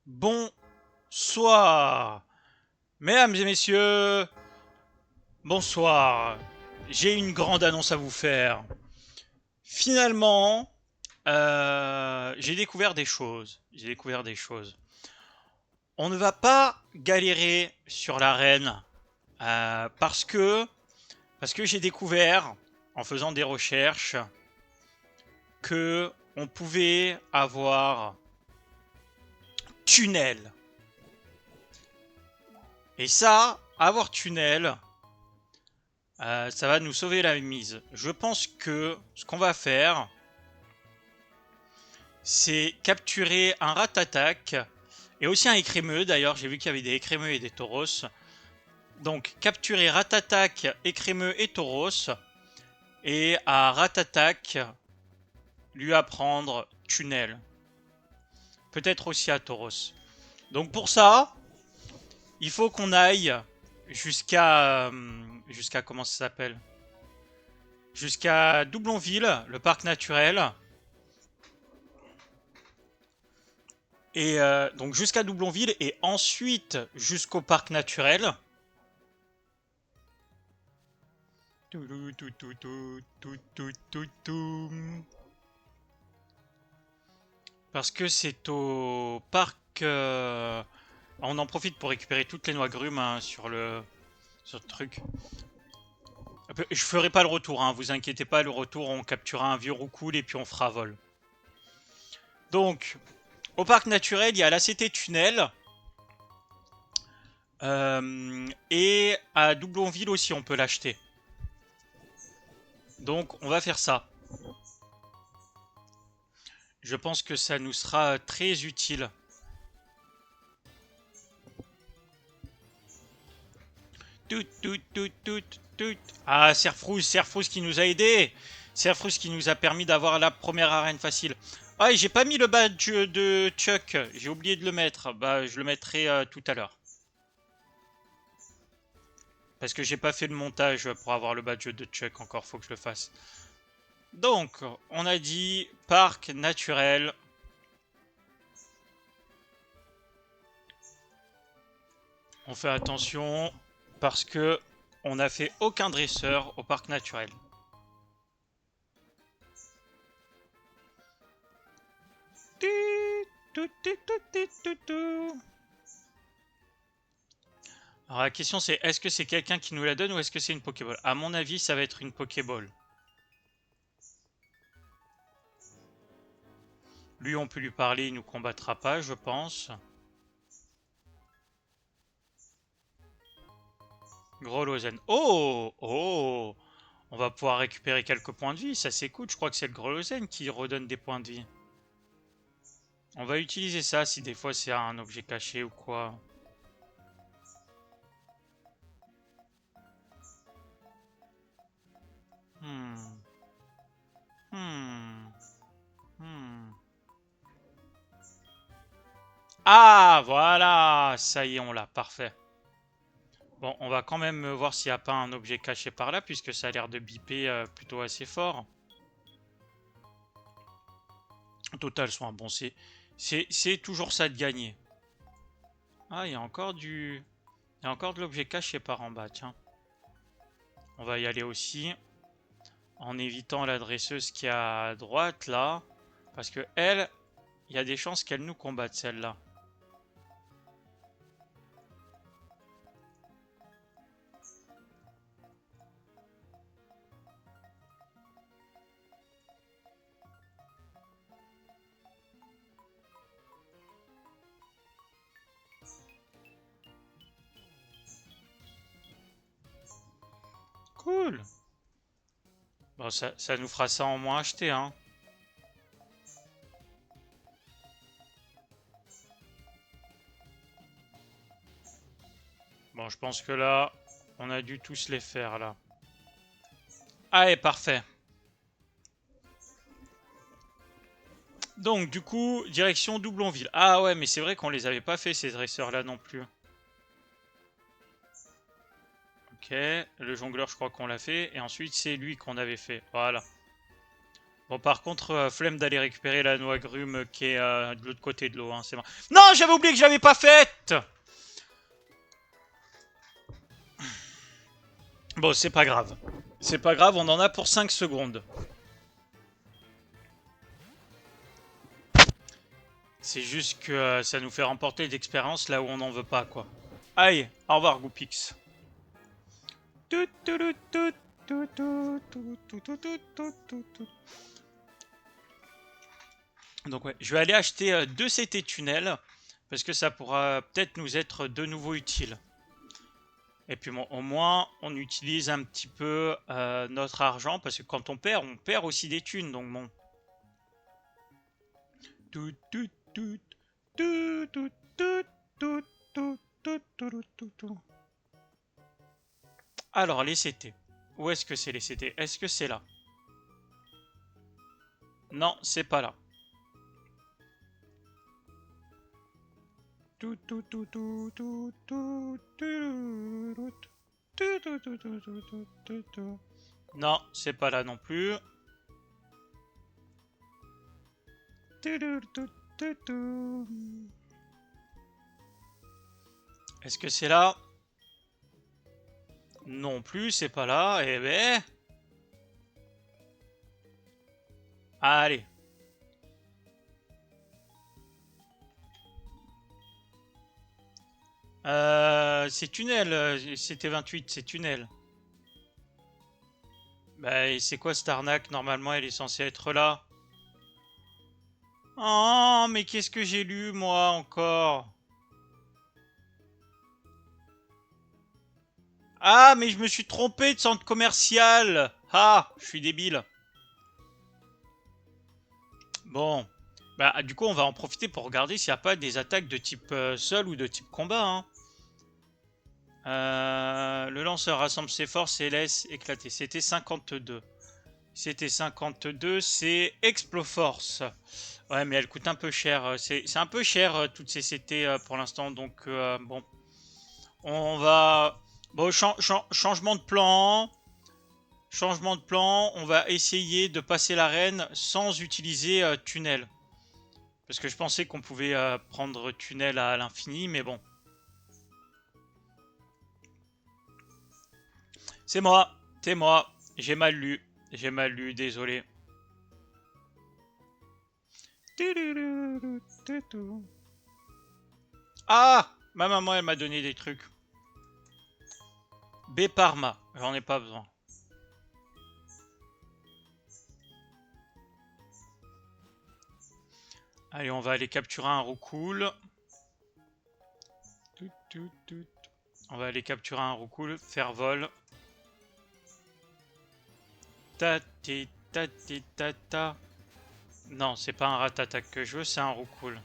Bonsoir, mesdames et messieurs, bonsoir. J'ai une grande annonce à vous faire. Finalement, j'ai découvert des choses. On ne va pas galérer sur l'arène parce que j'ai découvert en faisant des recherches que on pouvait avoir tunnel. Et ça, avoir tunnel, ça va nous sauver la mise. Je pense que ce qu'on va faire, c'est capturer un rat-attaque et aussi un écrémeux. D'ailleurs, j'ai vu qu'il y avait des écrémeux et des tauros. Donc, capturer rat-attaque, écrémeux et tauros. Et à rat-attaque, lui apprendre tunnel. Peut-être aussi à tauros. Donc, pour ça, il faut qu'on aille jusqu'à comment ça s'appelle? Jusqu'à Doublonville, le parc naturel. Et donc jusqu'à Doublonville et ensuite jusqu'au parc naturel. Parce que c'est au parc. On en profite pour récupérer toutes les noix grumes hein, sur le truc. Je ferai pas le retour, hein, vous inquiétez pas, le retour on capturera un vieux roucoule et puis on fera vol. Donc, au parc naturel, il y a l'ACT Tunnel. Et à Doublonville aussi, on peut l'acheter. Donc, on va faire ça. Je pense que ça nous sera très utile. Tout, tout, tout, tout, tout. Ah, Serfrousse qui nous a aidés. Serfrousse qui nous a permis d'avoir la première arène facile. Ah, et j'ai pas mis le badge de Chuck. J'ai oublié de le mettre. Bah, je le mettrai tout à l'heure. Parce que j'ai pas fait le montage pour avoir le badge de Chuck. Encore, faut que je le fasse. Donc, on a dit parc naturel. On fait attention parce que on n'a fait aucun dresseur au parc naturel. Alors la question c'est est-ce que c'est quelqu'un qui nous la donne ou est-ce que c'est une Pokéball? À mon avis, ça va être une Pokéball. Lui, on peut lui parler, il nous combattra pas, je pense. Grolosen. Oh! Oh! On va pouvoir récupérer quelques points de vie, ça s'écoute. Je crois que c'est le Grolosen qui redonne des points de vie. On va utiliser ça si des fois c'est un objet caché ou quoi. Hmm. Hmm. Hmm. Ah, voilà! Ça y est, on l'a. Parfait. Bon, on va quand même voir s'il n'y a pas un objet caché par là, puisque ça a l'air de biper plutôt assez fort. Total soin. Bon, c'est toujours ça de gagner. Ah, il y a encore du... Il y a encore de l'objet caché par en bas, tiens. On va y aller aussi. En évitant la dresseuse qui est à droite, là. Parce que elle, il y a des chances qu'elle nous combatte, celle-là. Cool. Bon, ça nous fera ça en moins acheter, hein. Bon, je pense que là, on a dû tous les faire, là. Allez, parfait. Donc, du coup, direction Doublonville. Ah ouais, mais c'est vrai qu'on les avait pas fait, ces dresseurs-là non plus. Ok, le jongleur, je crois qu'on l'a fait. Et ensuite, c'est lui qu'on avait fait. Voilà. Bon, par contre, flemme d'aller récupérer la noix agrume qui est de l'autre côté de l'eau. Hein, c'est bon. Non, j'avais oublié que j'avais pas faite. Bon, c'est pas grave. C'est pas grave, on en a pour 5 secondes. C'est juste que ça nous fait remporter d'expérience là où on n'en veut pas, quoi. Aïe, au revoir, Goupix. Donc ouais, je vais aller acheter 2 CT tunnels parce que ça pourra peut-être nous être de nouveau utile. Et puis bon, au moins on utilise un petit peu notre argent parce que quand on perd aussi des thunes. Donc bon. Alors les CT. Où est-ce que c'est les CT? Est-ce que c'est là? Non, c'est pas là. Non, c'est pas là non plus. Est-ce que c'est là? Non plus, c'est pas là. Eh ben... Allez. C'est tunnel, c'était 28, c'est tunnel. Bah, c'est quoi cette arnaque? Normalement, elle est censée être là. Oh, mais qu'est-ce que j'ai lu, moi, encore? Ah, mais je me suis trompé de centre commercial. Ah, je suis débile. Bon. Bah, du coup, on va en profiter pour regarder s'il n'y a pas des attaques de type sol ou de type combat, hein. Le lanceur rassemble ses forces et laisse éclater. C'était 52. C'était 52, c'est Exploforce. Ouais, mais elle coûte un peu cher. C'est un peu cher, toutes ces CT pour l'instant. Donc, bon. On va... Bon, changement de plan. Changement de plan. On va essayer de passer l'arène sans utiliser tunnel. Parce que je pensais qu'on pouvait prendre tunnel à l'infini, mais bon. C'est moi. C'est moi. J'ai mal lu. J'ai mal lu, désolé. Ah! Ma maman, elle m'a donné des trucs. B Parma, j'en ai pas besoin. Allez, on va aller capturer un roucoule. On va aller capturer un roucoule, faire vol. Tati, tati, tata. Non, c'est pas un ratata que je veux, c'est un roucoule.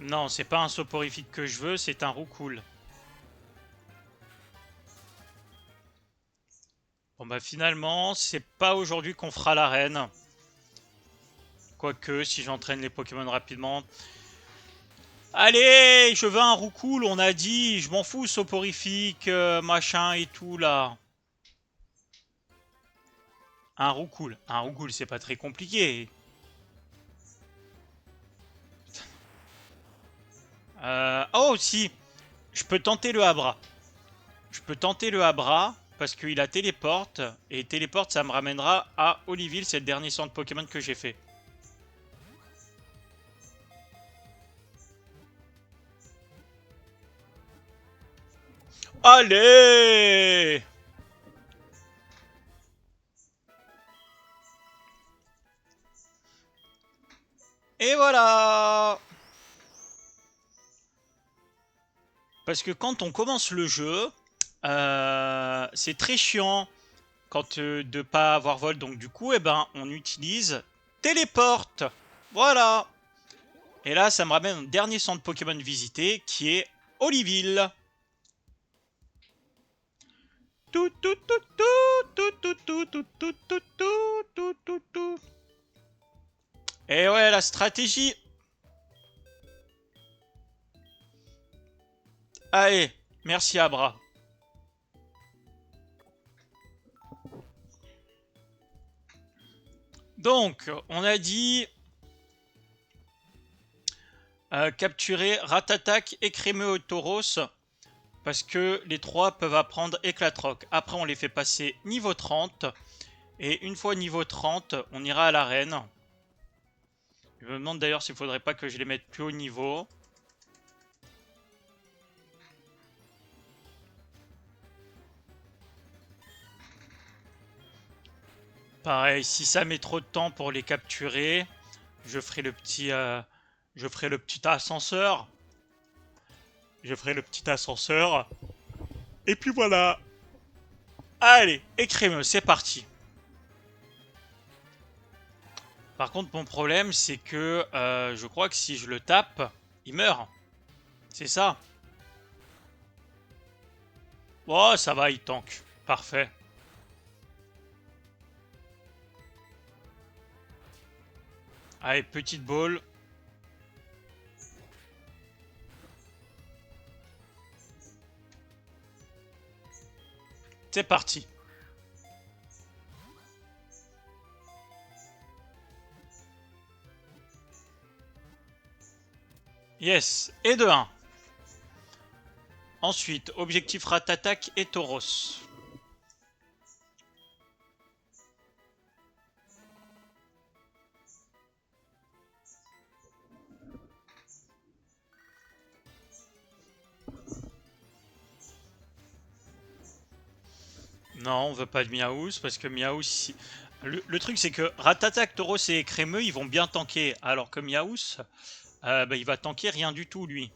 Non, c'est pas un soporifique que je veux, c'est un roucoule. Bon bah finalement, c'est pas aujourd'hui qu'on fera l'arène. Quoique, si j'entraîne les Pokémon rapidement. Allez, je veux un roucoule, on a dit. Je m'en fous, soporifique, machin et tout là. Un roucoule, c'est pas très compliqué. Oh, si, je peux tenter le Abra. Je peux tenter le Abra parce qu'il a téléporte. Et téléporte, ça me ramènera à Oliville, c'est le dernier centre Pokémon que j'ai fait. Allez! Et voilà! Parce que quand on commence le jeu, c'est très chiant quand de pas avoir vol. Donc du coup, eh ben, on utilise téléporte. Voilà. Et là, ça me ramène au dernier centre Pokémon visité, qui est Oliville. Et ouais, la stratégie. Allez, merci Abra. Donc, on a dit capturer Ratatak, Écrémeux et Tauros. Parce que les trois peuvent apprendre Éclatroc. Après, on les fait passer niveau 30. Et une fois niveau 30, on ira à l'arène. Je me demande d'ailleurs s'il faudrait pas que je les mette plus haut niveau. Pareil, si ça met trop de temps pour les capturer, je ferai le petit ascenseur. Je ferai le petit ascenseur. Et puis voilà. Allez, écrémeux, c'est parti. Par contre, mon problème, c'est que je crois que si je le tape, il meurt. C'est ça. Oh, ça va, il tank. Parfait. Allez, petite balle. C'est parti. Yes, et de 1. Ensuite, objectif Ratatak et Tauros. Non, on veut pas de Miaous parce que Miaous... Le truc c'est que Ratatak, Tauros et Crémeux ils vont bien tanker. Alors que Miaous, bah, il va tanker rien du tout lui.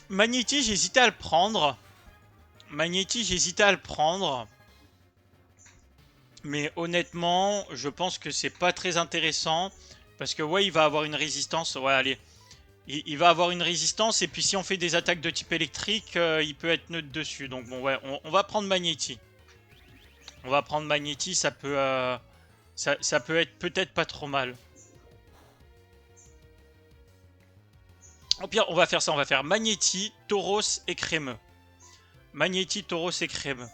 Magnéti, j'hésitais à le prendre. Magnéti, j'hésitais à le prendre. Mais honnêtement, je pense que c'est pas très intéressant. Parce que ouais, il va avoir une résistance. Ouais, allez. Il va avoir une résistance. Et puis si on fait des attaques de type électrique, il peut être neutre dessus. Donc bon, ouais, on va prendre Magnéti. On va prendre Magnéti, ça peut... ça peut être peut-être pas trop mal. Au pire, on va faire ça. On va faire Magnéti, Tauros et Crémeux. Magnéti, Tauros et Crémeux.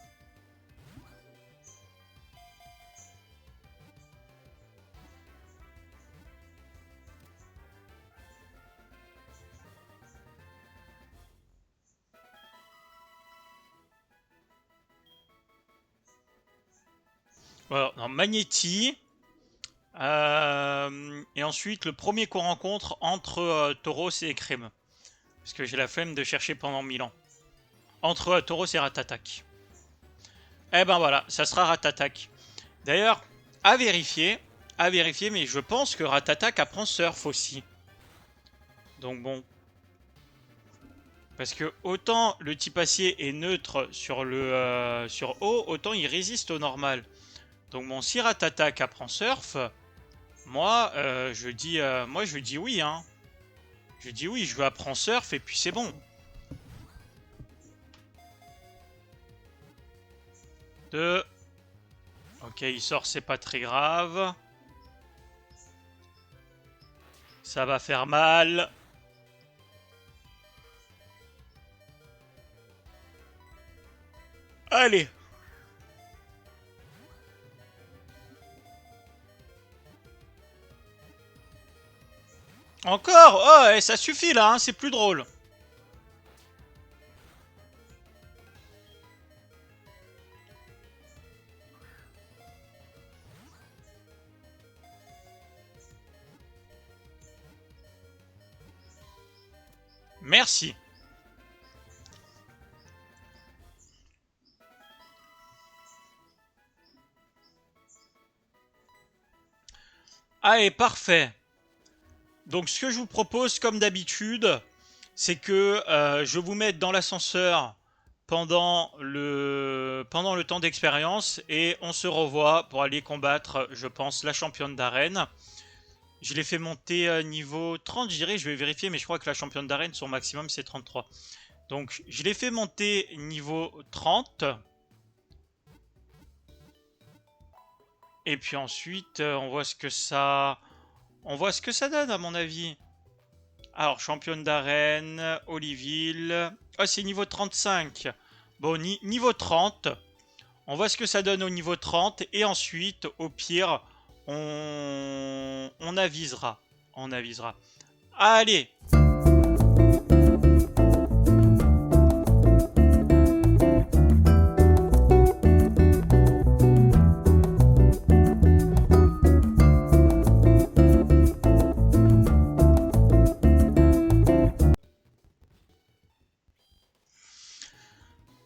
Voilà, non, Magnéti. Et ensuite, le premier qu'on rencontre entre Tauros et Crémeux. Parce que j'ai la flemme de chercher pendant 1000 ans. Entre Tauros et Ratatak. Eh ben voilà, ça sera Ratatak. D'ailleurs, à vérifier, mais je pense que Ratatak apprend Surf aussi. Donc bon. Parce que autant le type acier est neutre sur le sur eau, autant il résiste au normal. Donc bon, si Ratatak apprend Surf, moi, je dis oui, hein. Je dis oui, je veux apprendre Surf et puis c'est bon. 2. Ok, il sort, c'est pas très grave. Ça va faire mal. Allez. Encore. Oh, ouais, ça suffit là, hein, c'est plus drôle. Merci. Allez, parfait. Donc ce que je vous propose, comme d'habitude, c'est que je vous mette dans l'ascenseur pendant le temps d'expérience et on se revoit pour aller combattre, je pense, la championne d'arène. Je l'ai fait monter niveau 30, je dirais, je vais vérifier, mais je crois que la championne d'arène, son maximum, c'est 33. Donc, je l'ai fait monter niveau 30. Et puis ensuite, on voit ce que ça... On voit ce que ça donne, à mon avis. Alors, championne d'arène, Oliville... Ah, c'est niveau 35. Bon, niveau 30. On voit ce que ça donne au niveau 30. Et ensuite, au pire, on avisera. On avisera. Allez!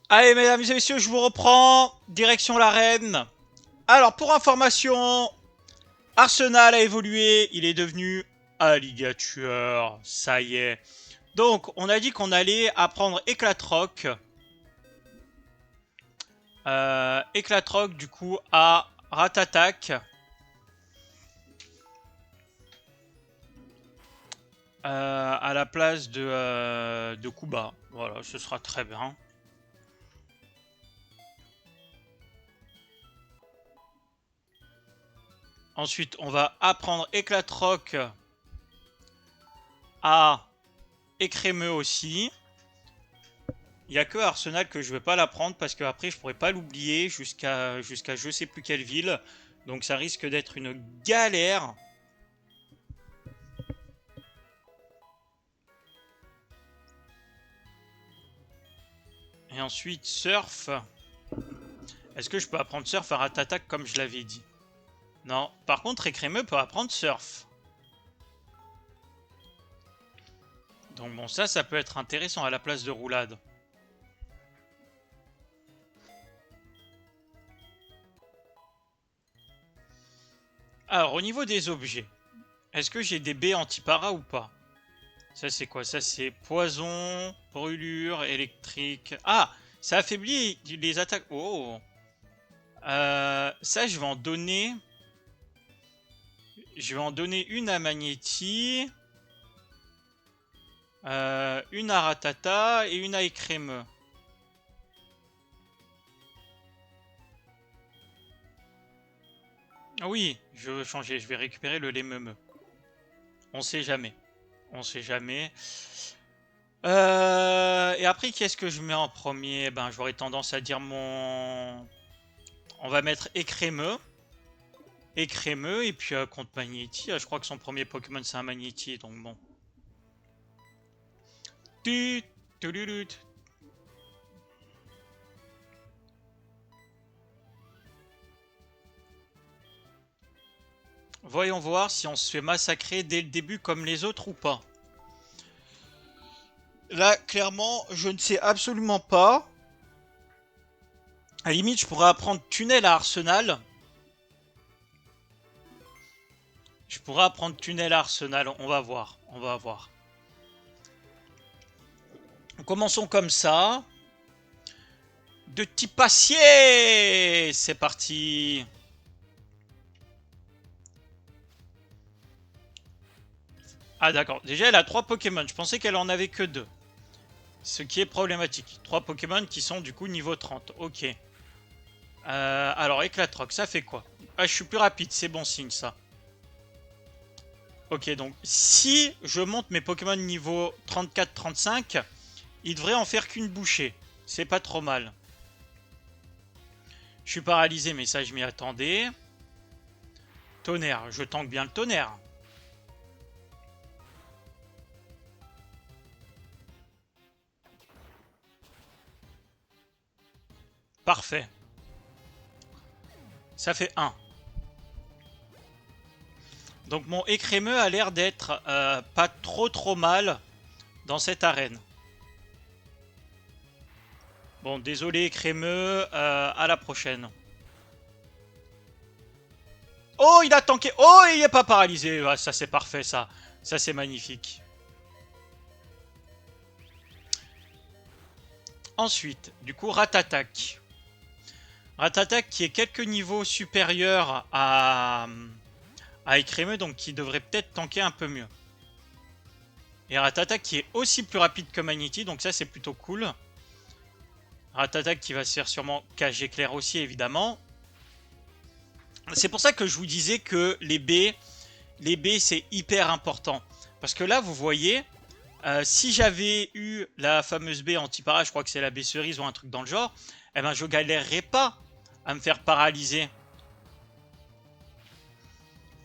Allez, mesdames et messieurs, je vous reprends. Direction l'arène. Alors, pour information, Arsenal a évolué. Il est devenu alligator. Ça y est. Donc, on a dit qu'on allait apprendre Éclatroc. Éclatroc, du coup, à Ratatac. À la place de Kuba. Voilà, ce sera très bien. Ensuite, on va apprendre Éclatroc à Écrémeux aussi. Il n'y a que Arsenal que je ne vais pas l'apprendre parce qu'après je pourrais pas l'oublier jusqu'à je sais plus quelle ville. Donc ça risque d'être une galère. Et ensuite, Surf. Est-ce que je peux apprendre Surf à Ratatac comme je l'avais dit? Non. Par contre, Écrémeux peut apprendre Surf. Donc bon, ça peut être intéressant à la place de Roulade. Alors, au niveau des objets, est-ce que j'ai des baies anti-para ou pas? Ça, c'est quoi? Ça, c'est poison, brûlure, électrique. Ah! Ça affaiblit les attaques. Oh! Ça, je vais en donner... Je vais en donner une à Magnéti, une à Ratata et une à Écrémeux. Ah oui, je veux changer, je vais récupérer le Lémeumeux. On sait jamais. On sait jamais. Et après, qu'est-ce que je mets en premier? Ben, j'aurais tendance à dire mon... On va mettre Écrémeux. Écrémeux, et puis contre Magnéti, je crois que son premier Pokémon c'est un Magnéti, donc bon. Voyons voir si on se fait massacrer dès le début comme les autres ou pas. Là, clairement, je ne sais absolument pas. À la limite, je pourrais apprendre Tunnel à Arsenal. Je pourrais apprendre Tunnel à Arsenal, on va voir. On va voir. Commençons comme ça. De type acier! C'est parti! Ah d'accord, déjà elle a 3 Pokémon, je pensais qu'elle en avait que 2. Ce qui est problématique. 3 Pokémon qui sont du coup niveau 30, ok. Alors Éclatroc, ça fait quoi? Ah, je suis plus rapide, c'est bon signe ça. Ok, donc si je monte mes Pokémon niveau 34-35, il devrait en faire qu'une bouchée. C'est pas trop mal. Je suis paralysé, mais ça je m'y attendais. Tonnerre, je tank bien le tonnerre. Parfait. Ça fait 1. Donc mon Écrémeux a l'air d'être pas trop mal dans cette arène. Bon, désolé Écrémeux, à la prochaine. Oh, il a tanké. Oh, il n'est pas paralysé. Ah, ça, c'est parfait, ça. Ça, c'est magnifique. Ensuite, du coup, Ratatac. Ratatac qui est quelques niveaux supérieurs à Écrémeux, donc qui devrait peut-être tanker un peu mieux. Et Ratatac qui est aussi plus rapide que Magnéti, donc ça, c'est plutôt cool. Ratatac qui va se faire sûrement cage éclair aussi, évidemment. C'est pour ça que je vous disais que les B c'est hyper important. Parce que là, vous voyez, si j'avais eu la fameuse baie anti-para, je crois que c'est la baie cerise ou un truc dans le genre, eh ben je galérerais pas à me faire paralyser.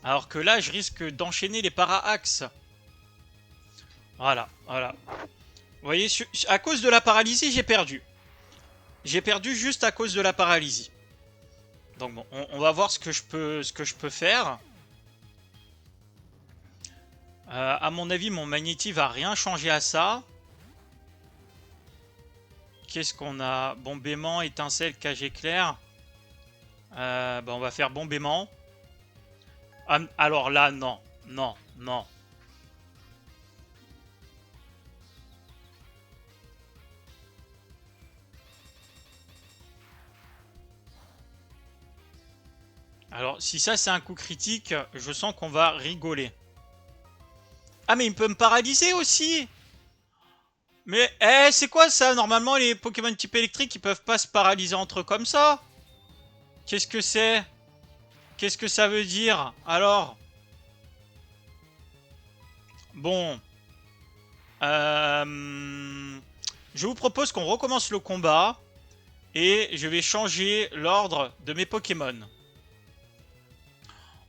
Alors que là, je risque d'enchaîner les para-axes. Voilà, voilà. Vous voyez, à cause de la paralysie, j'ai perdu. J'ai perdu juste à cause de la paralysie. Donc bon, on va voir ce que je peux faire. À mon avis, mon magnéti va rien changer à ça. Qu'est-ce qu'on a? Bombément, étincelle, cage éclair. Bah on va faire bombément. Ah, alors là, non. Non, non. Alors, si ça c'est un coup critique, je sens qu'on va rigoler. Ah, mais il peut me paralyser aussi! Mais, c'est quoi ça? Normalement, les Pokémon type électrique, ils peuvent pas se paralyser entre eux comme ça? Qu'est-ce que c'est? Qu'est-ce que ça veut dire? Alors? Bon. Je vous propose qu'on recommence le combat. Et je vais changer l'ordre de mes Pokémon.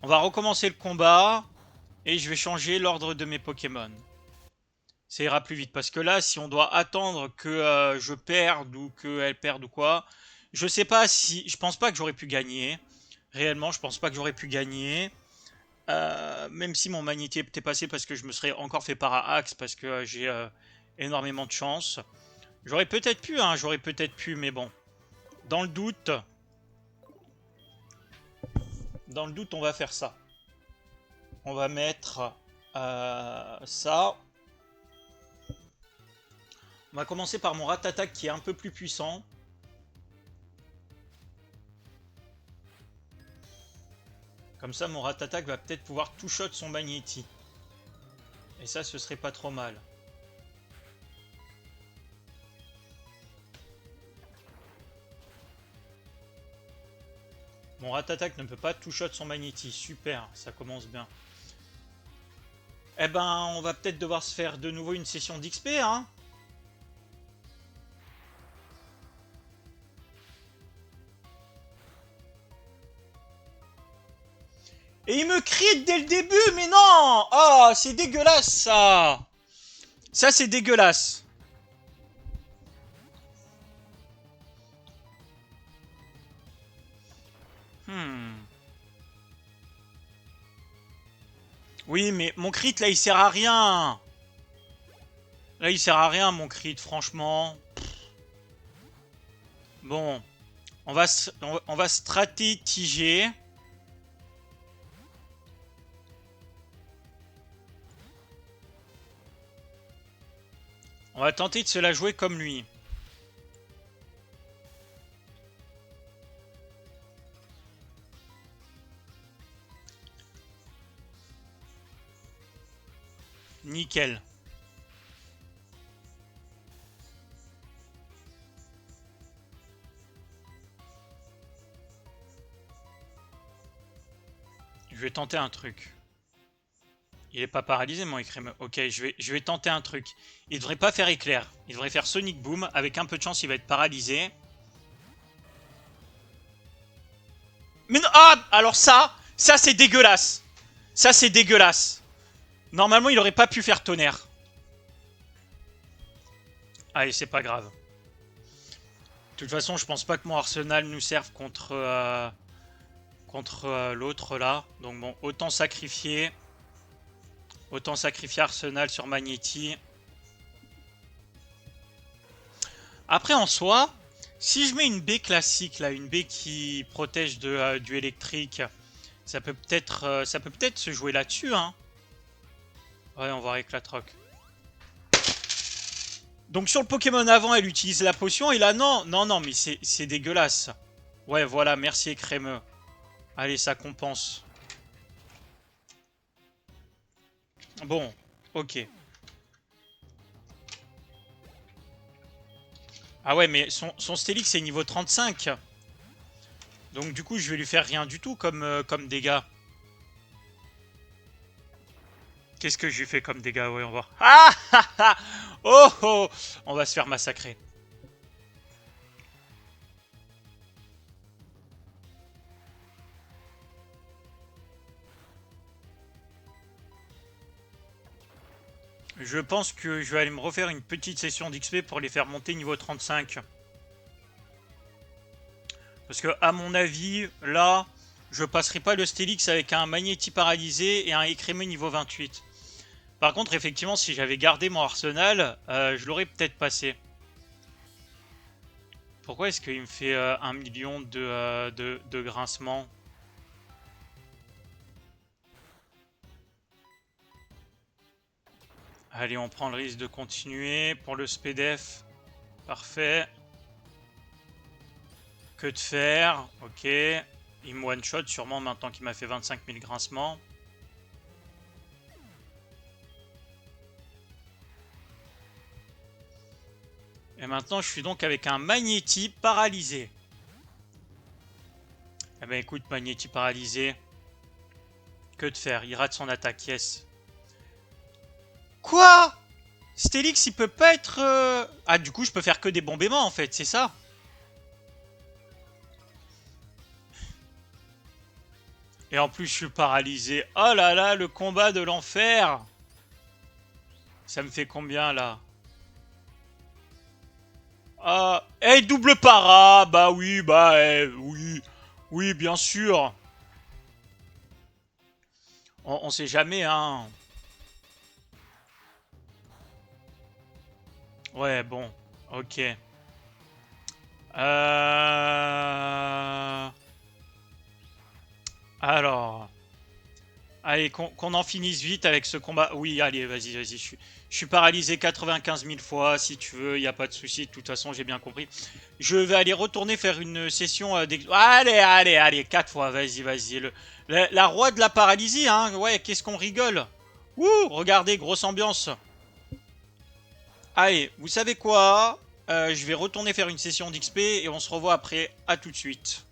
On va recommencer le combat. Et je vais changer l'ordre de mes Pokémon. Ça ira plus vite. Parce que là, si on doit attendre que je perde ou qu'elle perde ou quoi, je sais pas si... Je pense pas que j'aurais pu gagner. Réellement, je pense pas que j'aurais pu gagner. Même si mon magnéti était passé parce que je me serais encore fait para-axe parce que j'ai énormément de chance. J'aurais peut-être pu, hein, j'aurais peut-être pu, mais bon. Dans le doute, on va faire ça. On va mettre ça. On va commencer par mon Rattata qui est un peu plus puissant. Comme ça, mon Rattata va peut-être pouvoir two-shot son Magnéti. Et ça, ce serait pas trop mal. Mon Rattata ne peut pas two-shot son Magnéti. Super, ça commence bien. Eh ben, on va peut-être devoir se faire de nouveau une session d'XP, hein. Et il me crie dès le début, mais non! Oh, c'est dégueulasse, ça! Ça, c'est dégueulasse. Oui, mais mon crit, là, il sert à rien. Là, il sert à rien, mon crit, franchement. Bon, on va stratégiser. On va tenter de se la jouer comme lui. Nickel. Je vais tenter un truc. Il est pas paralysé, mon écrémeux. Ok, je vais tenter un truc. Il devrait pas faire éclair. Il devrait faire Sonic Boom. Avec un peu de chance, il va être paralysé. Mais non, ah, alors ça c'est dégueulasse. Ça, c'est dégueulasse. Normalement, il aurait pas pu faire tonnerre. Allez, c'est pas grave. De toute façon, je pense pas que mon arsenal nous serve contre l'autre là. Donc bon, autant sacrifier Arsenal sur Magnéti. Après, en soi, si je mets une baie classique là, une baie qui protège du électrique, ça peut peut-être se jouer là-dessus, hein. Ouais, on va avec la troc. Donc sur le Pokémon avant, elle utilise la potion, et là, non, non, non, mais c'est dégueulasse. Ouais, voilà, merci écrémeux. Allez, ça compense. Bon, ok. Ah ouais, mais son Stélix, c'est niveau 35. Donc du coup, je vais lui faire rien du tout comme dégâts. Qu'est-ce que je lui fais comme dégâts? Ouais, on va voir. Ah ah ah. Oh oh. On va se faire massacrer. Je pense que je vais aller me refaire une petite session d'XP pour les faire monter niveau 35. Parce que, à mon avis, là, je passerai pas le Stélix avec un Magnéti paralysé et un écrémé niveau 28. Par contre, effectivement, si j'avais gardé mon arsenal, je l'aurais peut-être passé. Pourquoi est-ce qu'il me fait 1 million de grincements? Allez, on prend le risque de continuer. Pour le SPDF, parfait. Que de faire? Ok. Il me one-shot sûrement maintenant qu'il m'a fait 25 000 grincements. Et maintenant, je suis donc avec un Magnéti paralysé. Eh ben écoute, Magnéti paralysé. Que de faire? Il rate son attaque, yes. Quoi? Stélix, il peut pas être... Ah, du coup, je peux faire que des bombements, en fait, c'est ça? Et en plus, je suis paralysé. Oh là là, le combat de l'enfer! Ça me fait combien, là? Ah, hey, double para! Bah oui, oui. Oui, bien sûr. On sait jamais, hein. Ouais, bon. Ok. Alors... Allez, qu'on en finisse vite avec ce combat. Oui, allez, vas-y, vas-y. Je suis paralysé 95 000 fois, si tu veux, il n'y a pas de souci. De toute façon, j'ai bien compris. Je vais aller retourner faire une session allez, 4 fois, vas-y, vas-y. La roi de la paralysie, hein. Ouais, qu'est-ce qu'on rigole. Ouh, regardez, grosse ambiance. Allez, vous savez quoi? Je vais retourner faire une session d'XP et on se revoit après. À tout de suite.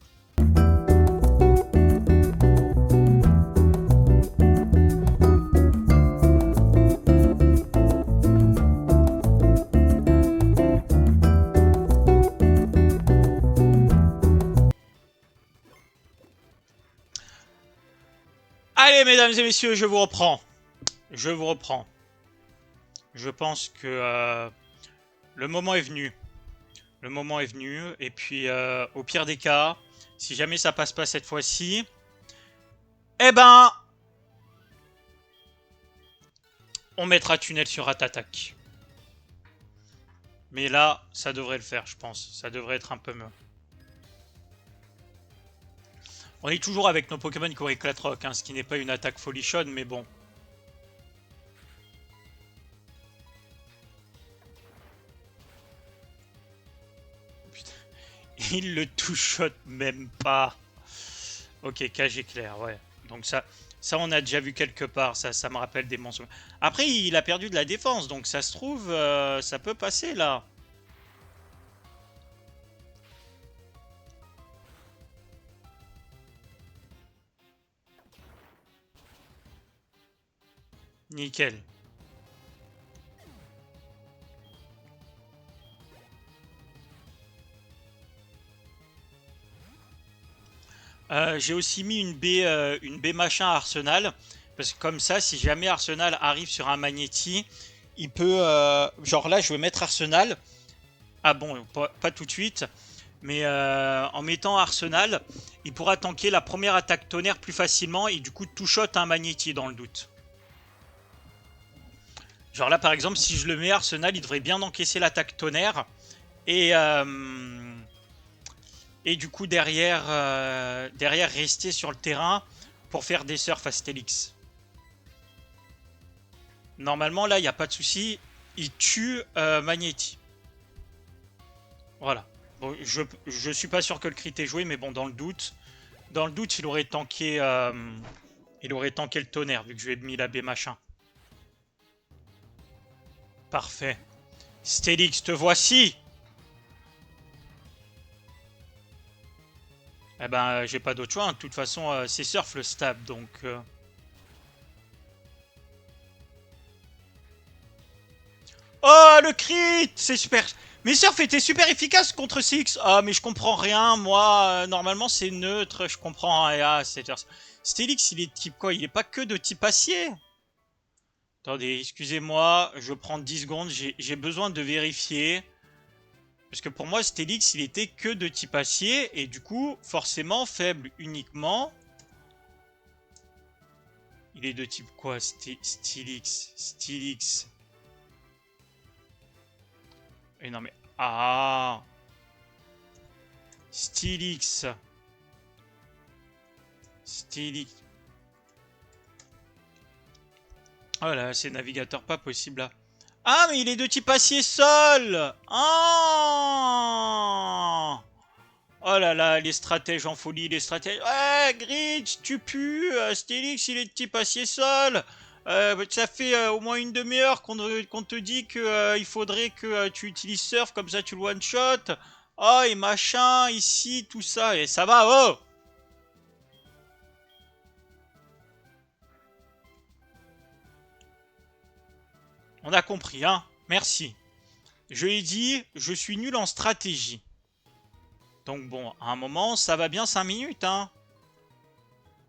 Allez, mesdames et messieurs, je vous reprends. Je vous reprends. Je pense que le moment est venu. Le moment est venu. Et puis, au pire des cas, si jamais ça passe pas cette fois-ci, eh ben, on mettra tunnel sur Ratatak. Mais là, ça devrait le faire, je pense. Ça devrait être un peu mieux. On est toujours avec nos Pokémon qui ont éclatroc, hein, ce qui n'est pas une attaque folichonne, mais bon. Putain. Il le touchote même pas. Ok, cage éclair, ouais. Donc ça on a déjà vu quelque part, ça me rappelle des monstres. Après, il a perdu de la défense, donc ça se trouve, ça peut passer là. Nickel. J'ai aussi mis une B machin à Arsenal. Parce que comme ça, si jamais Arsenal arrive sur un Magnéti, il peut... genre là, je vais mettre Arsenal. Ah bon, pas tout de suite. Mais en mettant Arsenal, il pourra tanker la première attaque tonnerre plus facilement. Et du coup, tout shot un Magnéti dans le doute. Genre là, par exemple, si je le mets Arsenal, il devrait bien encaisser l'attaque tonnerre. Et... et du coup derrière rester sur le terrain pour faire des surfs à Stélix. Normalement là il n'y a pas de souci, il tue Magnéti. Voilà. Bon, je suis pas sûr que le crit est joué, mais bon, dans le doute, il aurait tanké le tonnerre vu que je lui ai mis la B machin. Parfait. Stélix, te voici. Eh ben, j'ai pas d'autre choix, hein. De toute façon, c'est surf le stab, donc... Oh, le crit! C'est super... Mais surf était super efficace contre Six. Ah, mais je comprends rien, moi. Normalement, c'est neutre, je comprends rien. Stélix, il est type quoi? Il est pas que de type acier? Attendez, excusez-moi, je prends 10 secondes, j'ai besoin de vérifier. Parce que pour moi, Stélix, il était que de type acier, et du coup, forcément, faible uniquement. Il est de type quoi, Stylix. Et non mais... Ah, Stylix. Stylix. Oh là, c'est navigateur pas possible là. Ah, mais il est de type acier sol. Ah. Oh là là, les stratèges en folie, les stratèges. Ouais, Grinch, tu pues. Stylix, il est de type acier sol. Ça fait au moins une demi-heure qu'on te dit que il faudrait que tu utilises Surf, comme ça tu le one-shot. Oh, et machin, ici, tout ça. Et ça va, oh! On a compris, hein? Merci. Je l'ai dit, je suis nul en stratégie. Donc bon, à un moment, ça va bien 5 minutes, hein?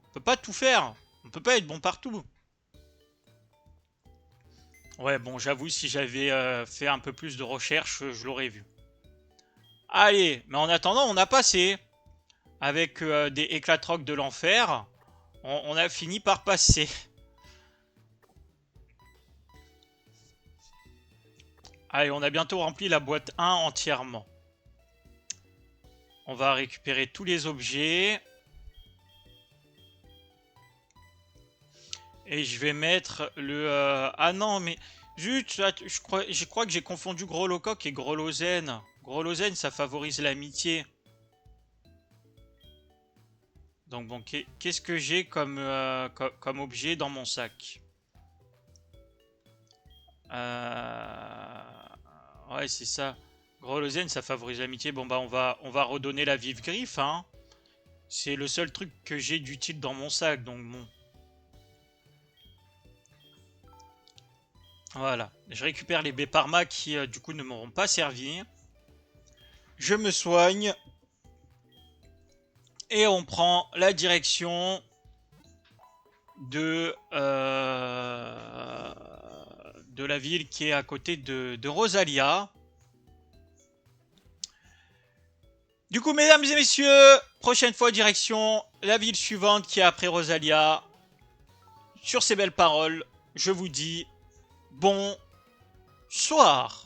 On peut pas tout faire. On peut pas être bon partout. Ouais, bon, j'avoue, si j'avais fait un peu plus de recherche, je l'aurais vu. Allez, mais en attendant, on a passé. Avec des éclatrocs de l'enfer, on a fini par passer. Allez, on a bientôt rempli la boîte 1 entièrement. On va récupérer tous les objets. Et je vais mettre le... Ah non, mais... Zut, je crois que j'ai confondu Grolocoq et Grolozen. Grolozen, ça favorise l'amitié. Donc bon, qu'est-ce que j'ai comme, comme objet dans mon sac? Ouais, c'est ça. Grolozen, ça favorise l'amitié. Bon bah on va redonner la vive griffe, hein. C'est le seul truc que j'ai d'utile dans mon sac, donc bon. Voilà. Je récupère les Beparma qui du coup ne m'auront pas servi. Je me soigne. Et on prend la direction de la ville qui est à côté de Rosalia. Du coup, mesdames et messieurs, prochaine fois direction la ville suivante qui est après Rosalia. Sur ces belles paroles, je vous dis bonsoir.